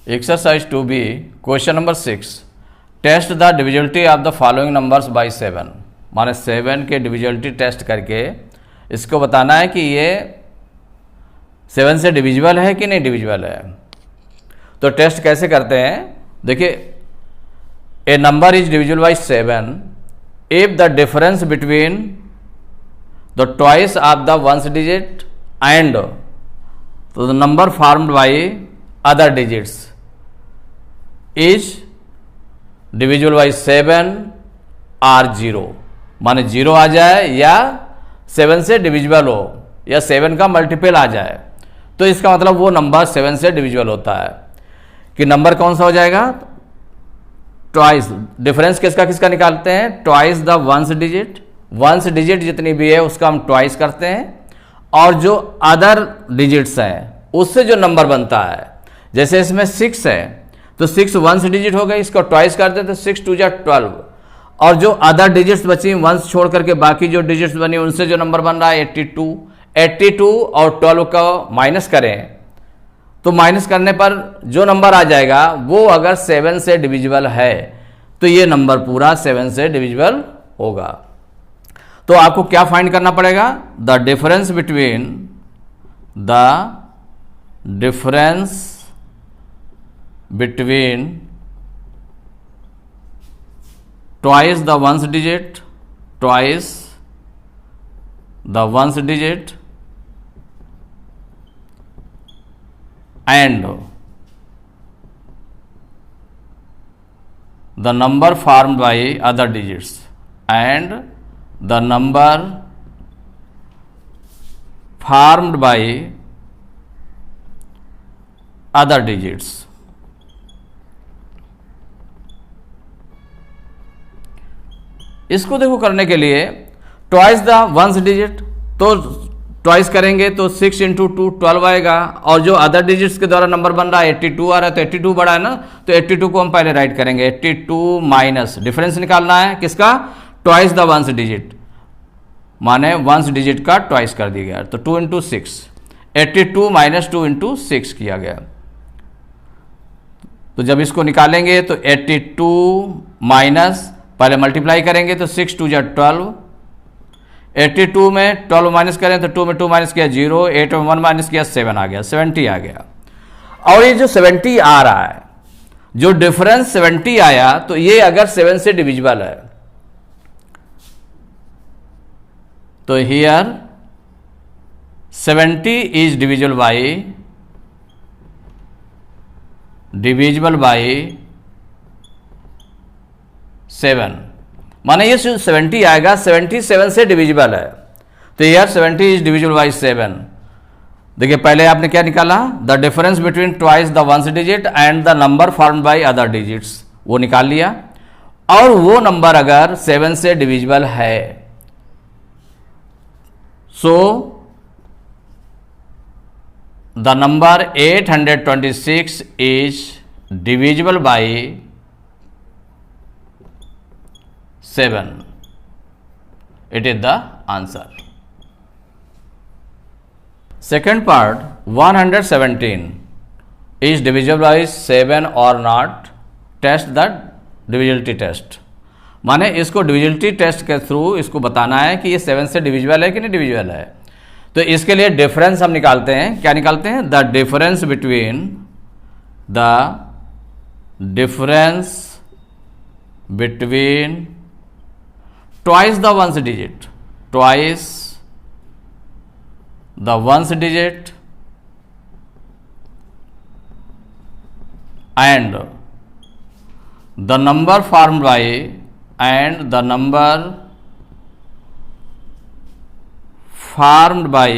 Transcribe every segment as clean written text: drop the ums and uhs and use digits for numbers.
Exercise 2B, question number 6. Test the divisibility of the following numbers by 7. माने 7 के divisibility test करके इसको बताना है कि ये 7 से डिविजिबल है कि नहीं डिविजिबल है। तो टेस्ट कैसे करते हैं, देखिए, a number is divisible by 7 if the difference between the twice of the ones digit and to the number formed by other digits is divisible by 7 or 0, माने 0 आ जाए या 7 से डिविजिबल हो या 7 का मल्टीपल आ जाए तो इसका मतलब वो नंबर 7 से डिविजिबल होता है। कि नंबर कौन सा हो जाएगा, ट्वाइस, डिफरेंस किसका किसका निकालते हैं, ट्वाइस द वंस डिजिट जितनी भी है उसका हम ट्वाइस करते हैं और जो अदर डिजिट्स हैं उससे जो नंबर बनता है, जैसे इसमें 6 है तो 6 वंस डिजिट हो गई, इसको ट्वाइस करते हैं तो 6 2 जा 12 और जो अदर डिजिट्स बची वंस छोड़ करके बाकी जो डिजिट्स बनी उनसे जो नंबर बन रहा है 82 और 12 का माइनस करें तो माइनस करने पर जो नंबर आ जाएगा वो अगर 7 से डिविजिबल है तो ये नंबर पूरा 7 से डिविजिबल होगा। तो आपको क्या फाइंड करना पड़ेगा, the difference between twice the ones digit and the number formed by other digits and the number formed by other digits। इसको देखो करने के लिए ट्वाइस द वंस डिजिट, तो ट्वाइस करेंगे तो 6 इंटू 2 12 आएगा और जो अदर डिजिट्स के द्वारा नंबर बन रहा है 82 आ रहा है तो 82 बड़ा है ना, तो 82 को हम पहले राइट करेंगे, 82 माइनस डिफरेंस निकालना है किसका, ट्वाइस द वंस डिजिट, माने वंस डिजिट का ट्वाइस कर दिया गया तो 2 इंटू 6, 82 माइनस 2 इंटू 6 किया गया। तो जब इसको निकालेंगे तो 82 माइनस पहले मल्टीप्लाई करेंगे तो 6 2 जा 12, 82 में 12 माइनस करें तो 2 में 2 माइनस किया 0, 8 में 1 माइनस किया 7 आ गया, 70 आ गया। और ये जो 70 आ रहा है, जो डिफरेंस 70 आया तो ये अगर 7 से डिविजिबल है तो हियर 70 इज डिविजिबल बाई 7, माने ये 70 आएगा, 77 से डिविजिबल है तो यार 70 इज डिविजिबल बाई 7। देखिए पहले आपने क्या निकाला, the difference between twice the ones digit and the number formed by other digits, वो निकाल लिया और वो नंबर अगर 7 से डिविजिबल है so the number 826 is divisible by 7, it is the answer। Second part, 117 is divisible by 7 or not, test the divisibility test। माने इसको डिविजिबिलिटी टेस्ट के थ्रू इसको बताना है कि ये 7 से डिविजिबल है कि नहीं डिविजिबल है। तो इसके लिए डिफरेंस हम निकालते हैं, क्या निकालते हैं, the difference between twice the ones digit and the number formed by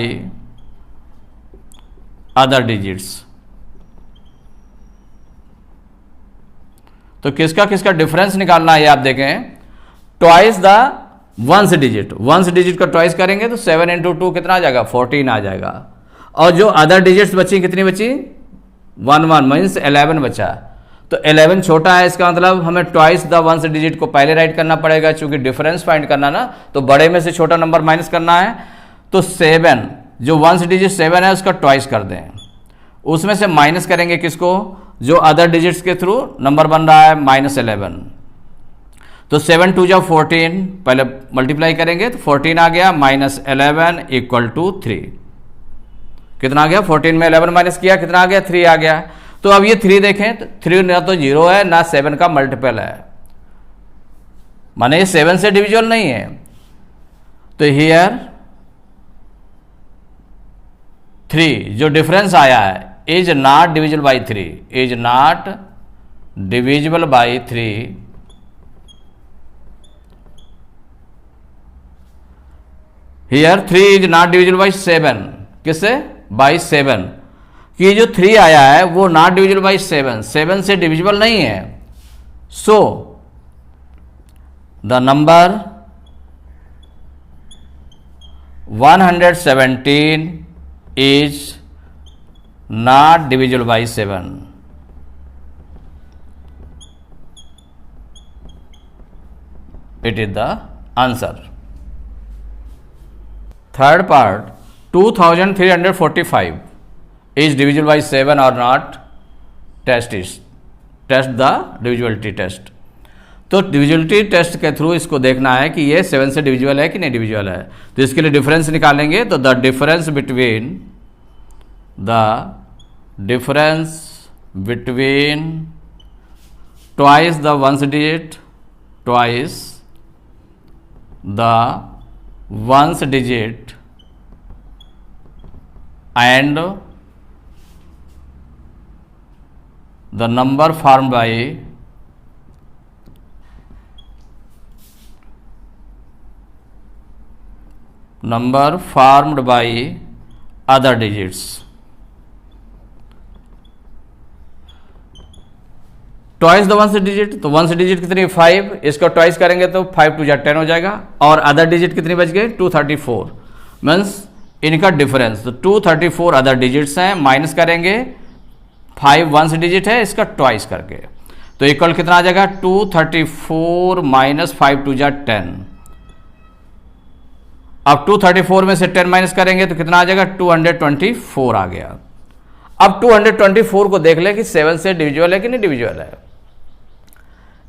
other digits। तो किसका किसका डिफरेंस निकालना है आप देखें, ट्वाइस द वंस डिजिट का ट्वाइस करेंगे तो 7 इंटू 2 कितना आ जाएगा, 14 आ जाएगा और जो अदर डिजिट्स बची कितनी बची, 1 मीन्स 11 बचा, तो 11 छोटा है, इसका मतलब हमें ट्वाइस द वंस डिजिट को पहले राइट करना पड़ेगा क्योंकि डिफरेंस फाइंड करना ना, तो बड़े में से छोटा नंबर माइनस करना है। तो 7 जो वंस डिजिट 7 है उसका ट्वाइस कर दें, उसमें से माइनस करेंगे किसको, जो अदर डिजिट्स के थ्रू नंबर बन रहा है -11। तो 7 2 जा 14, पहले मल्टीप्लाई करेंगे तो 14 आ गया, -11 = 3। कितना आ गया? 14 में 11 माइनस किया, कितना आ गया? 3 आ गया। तो अब ये 3 देखें तो 3 ना तो 0 है ना 7 का मल्टीपल है, माने ये 7 से डिविजिबल नहीं है। तो हियर 3 जो डिफरेंस आया है is not divisible by 3, is not divisible by 3। Here 3 is not divisible by 7, किससे? बाई 7, कि जो 3 आया है वो नॉट डिविजिबल बाई 7, 7 से डिविजिबल नहीं है। So the number 117 is not divisible by 7. It is the answer. Third part, 2345 is divisible by 7 or not? Test the divisibility test. तो डिविजिबिलिटी टेस्ट के थ्रू इसको देखना है कि ये 7 से डिविजिबल है कि नहीं डिविजिबल है। तो इसके लिए डिफरेंस निकालेंगे। तो the difference between twice the ones digit, twice the ones digit and the number formed by other digits. Twice the ones digit, तो वंस डिजिट कितनी? 5, इसको ट्वाइस करेंगे तो 5 2 जा 10 हो जाएगा। और अदर डिजिट कितनी बच गई? 234, मीन्स इनका डिफरेंस। तो 234 अदर डिजिट्स हैं, माइनस करेंगे 5 वंस डिजिट है, इसका ट्वाइस करके तो इक्वल कितना आ जाएगा? 234 - 5 2 जा 10। अब 234 में से 10 माइनस करेंगे तो कितना आ जाएगा? 224 आ गया। अब 224 को देख ले कि 7 से डिविजिबल है कि नहीं डिविजिबल है।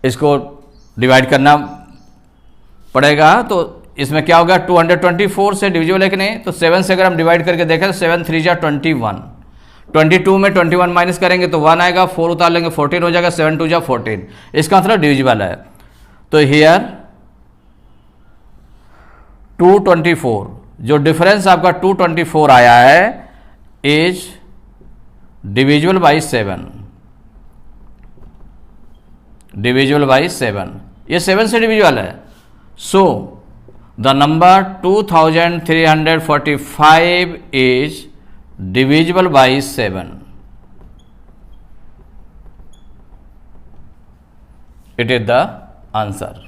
इसको डिवाइड करना पड़ेगा। तो इसमें क्या होगा? 224 से डिविजिबल है कि नहीं? तो 7 से अगर हम डिवाइड करके देखें तो 7 3 जा 21, 22 में 21 माइनस करेंगे तो 1 आएगा, 4 उतार लेंगे 14 हो जाएगा, 7 2 जा 14, इसका मतलब डिविजिबल है। तो हियर 224 जो डिफरेंस आपका 224 आया है is divisible by 7, divisible by 7, ये 7 से डिविजिबल है। So the number 2345 is divisible by 7। It is the answer.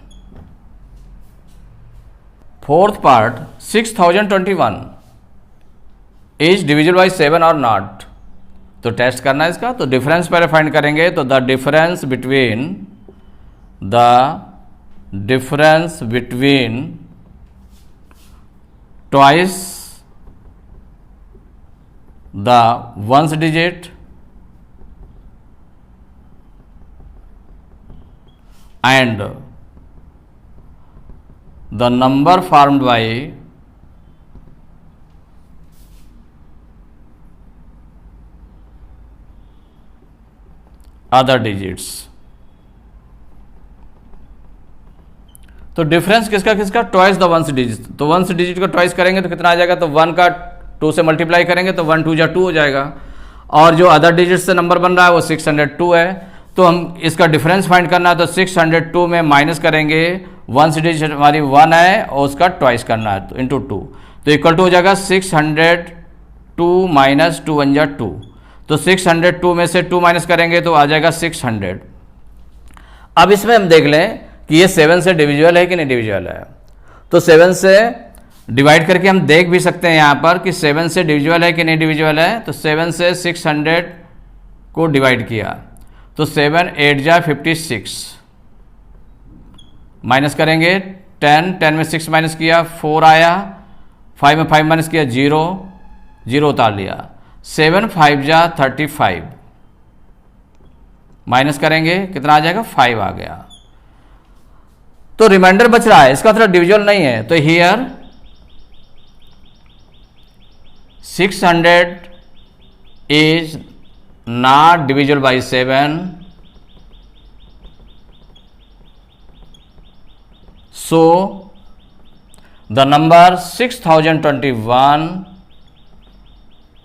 Fourth part 6021 is divisible by 7 और नॉट। तो टेस्ट करना है इसका। तो डिफरेंस पहले फाइंड करेंगे। तो the difference between twice the ones digit and the number formed by other digits। तो डिफरेंस किसका किसका? Twice the ones digit. तो वंस डिजिट को ट्वाइस करेंगे तो कितना आ जाएगा? तो 1 का 2 से मल्टीप्लाई करेंगे तो 1 2 जा 2 हो जाएगा। और जो अदर डिजिट से नंबर बन रहा है वो 602 है। तो हम इसका डिफरेंस फाइंड करना है। तो 602 में माइनस करेंगे, वंस डिजिट हमारी 1 है और उसका ट्वाइस करना है तो इंटू 2, तो इक्वल टू हो जाएगा 602 - 2 1 जा 2। तो 602 में से 2 माइनस करेंगे तो आ जाएगा 600। अब इसमें हम देख लें कि ये 7 से डिविजिबल है कि नहीं डिविजिबल है। तो 7 से डिवाइड करके हम देख भी सकते हैं यहाँ पर कि 7 से डिविजिबल है कि नहीं डिविजिबल है। तो 7 से 600 को डिवाइड किया तो 7 8 जा 56, माइनस करेंगे 10 में 6 माइनस किया 4 आया, 5 में 5 माइनस किया 0 उतार लिया, 7 5 जा 35, माइनस करेंगे कितना आ जाएगा 5 आ गया। तो रिमाइंडर बच रहा है, इसका मतलब डिविजिबल नहीं है। तो here 600 is not divisible by 7, so the number 6021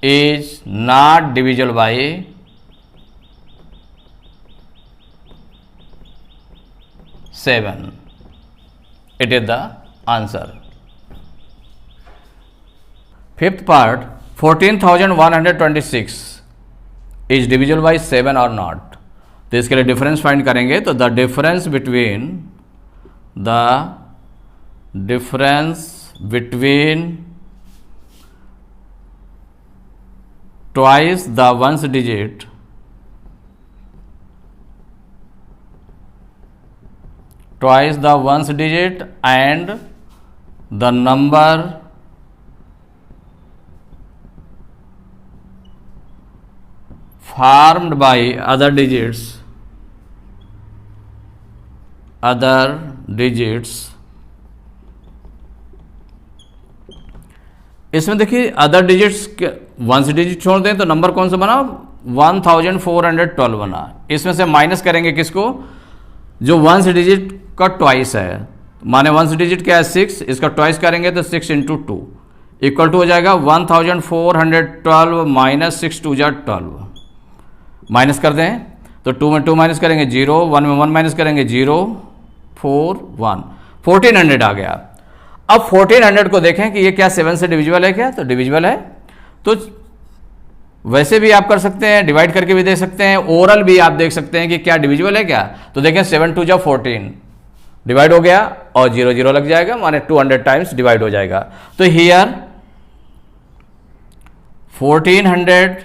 is not divisible by 7. It is the answer. Fifth part, 14,126 is divisible by 7 or not. तो इसके लिए डिफरेंस फाइंड करेंगे। तो the difference between twice the ones digit and the number formed by other digits इसमें देखिए other digits one से digit छोड़ दें तो नंबर कौन सा बना 1412 बना। इसमें से माइनस करेंगे किसको, जो वन से डिजिट का ट्वाइस है, माने वन से डिजिट क्या है 6, इसका ट्वाइस करेंगे तो 6 इंटू 2 इक्वल टू हो जाएगा 1412 माइनस 6 2 जा 12। माइनस कर दें तो 2 में 2 माइनस करेंगे 0, 1 में 1 माइनस करेंगे 0, 4 1 1400 आ गया। अब 1400 को देखें कि ये क्या 7 से डिविजिबल है क्या, तो डिविजिबल है। तो वैसे भी आप कर सकते हैं, डिवाइड करके भी दे सकते हैं, ओरल भी आप देख सकते हैं कि क्या डिविजिबल है क्या। तो देखें 7 2 जा 14 डिवाइड हो गया और 0 0 लग जाएगा, माने 200 टाइम्स डिवाइड हो जाएगा। तो here 1400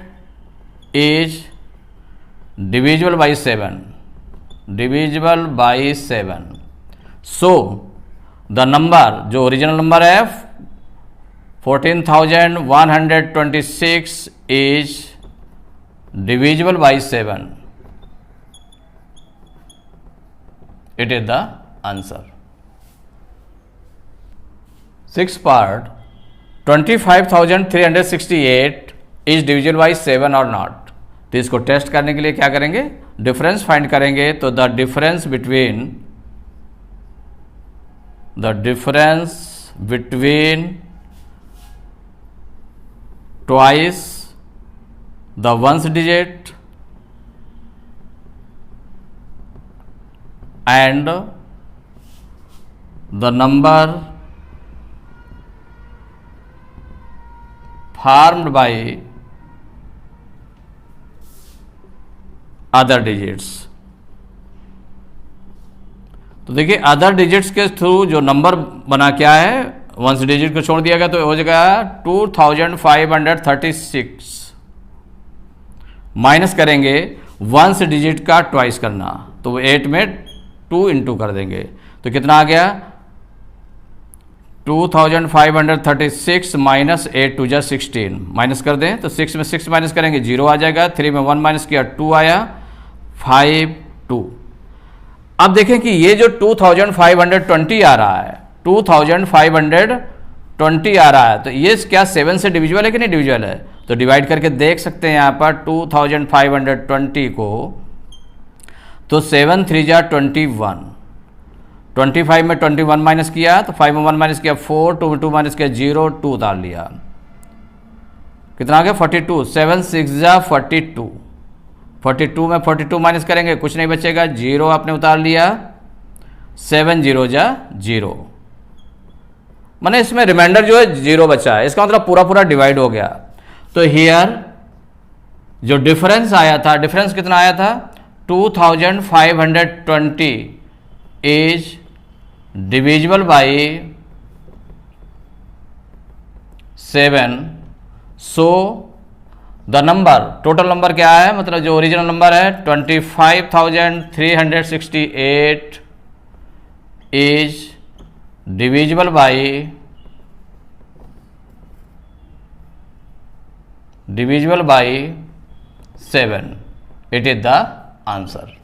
is divisible by 7, so the number जो ओरिजिनल नंबर है 14,126 is divisible by 7। It is the answer. Six part 25,368 is divisible by 7 और नॉट। तो इसको टेस्ट करने के लिए क्या करेंगे, डिफरेंस फाइंड करेंगे। तो the difference between twice the ones digit and the number formed by other digits। तो देखिए अदर डिजिट्स के थ्रू जो नंबर बना क्या है, वंस डिजिट को छोड़ दिया गया तो हो जाएगा 2536। माइनस करेंगे वंस डिजिट का ट्वाइस करना, तो 8 में 2 इंटू कर देंगे तो कितना आ गया 2536 माइनस 8 2 जा 16। माइनस कर दें तो 6 में 6 माइनस करेंगे 0 आ जाएगा, 3 में 1 माइनस किया 2 आया, 5 2। अब देखें कि ये जो 2520 आ रहा है, 2520 आ रहा है, तो ये क्या 7 से डिविजिबल है कि नहीं डिविजिबल है। तो डिवाइड करके देख सकते हैं यहाँ पर 2520 को, तो 7 3 जा 21, 25 में 21 माइनस किया तो 5 में 1 माइनस किया 4, 2 में 2 माइनस किया 0, 2 उतार लिया, कितना आ गया 42, 7 6 जा 42, 42 में 42 माइनस करेंगे कुछ नहीं बचेगा, 0 आपने उतार लिया, 7 0 जा 0, माने इसमें रिमाइंडर जो है 0 बचा है, इसका मतलब पूरा पूरा डिवाइड हो गया। तो हियर जो डिफरेंस आया था, डिफरेंस कितना आया था 2520 is divisible by 7। So the number, total number क्या है, मतलब जो ओरिजिनल नंबर है 25,368 is divisible by 7। It is the answer.